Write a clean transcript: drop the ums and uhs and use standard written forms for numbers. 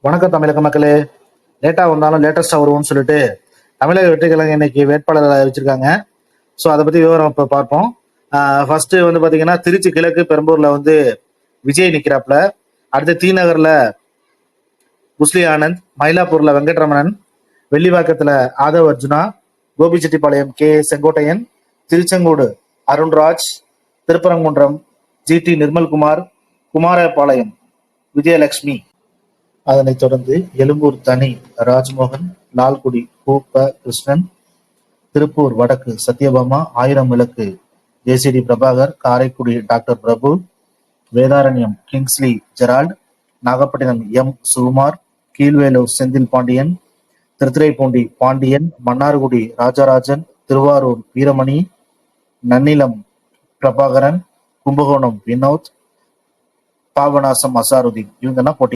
வணக்கம் தமிழக மக்களே. லேட்டா வந்தாலும் லேட்டஸ்டா வருவோம்னு சொல்லிட்டு தமிழக வெற்றிக்கழகம் இன்னைக்கு வேட்பாளர்களை அறிவிச்சிருக்காங்க. ஸோ அதை பத்தி விவரம் இப்போ பார்ப்போம். ஃபர்ஸ்ட் வந்து பாத்தீங்கன்னா திருச்சி கிழக்கு பெரம்பூர்ல வந்து விஜய் நிக்கிறாப்ல. அடுத்து தி நகர்ல புஸ்லி ஆனந்த், மயிலாப்பூர்ல வெங்கட்ரமணன், வெள்ளிவாக்கத்துல ஆதவ் அர்ஜுனா, கோபிச்செட்டிப்பாளையம் கே செங்கோட்டையன், திருச்செங்கோடு அருண்ராஜ், திருப்பரங்குன்றம் ஜி.டி. நிர்மல்குமார், குமாரபாளையம் விஜயலட்சுமி, அதனைத் தொடர்ந்து எழும்பூர் தனி ராஜ்மோகன், லால்குடி பூப்ப கிருஷ்ணன், திருப்பூர் வடக்கு Sathyabama, Aayiram Vilakku JCD Prabhakar, Karaikudi doctor Prabhu, Vedaranyam Kingsley Gerald, Nagapattinam M Sugumar, Keezhvelur Senthil Pandian, Thiruthuraipoondi Pandian, Mannargudi Rajarajan, Thiruvarur Veeramani, Nannilam Prabhakaran, Kumbakonam Vinoth, Papanasam Azharuddin, இவங்கன்னா போட்டி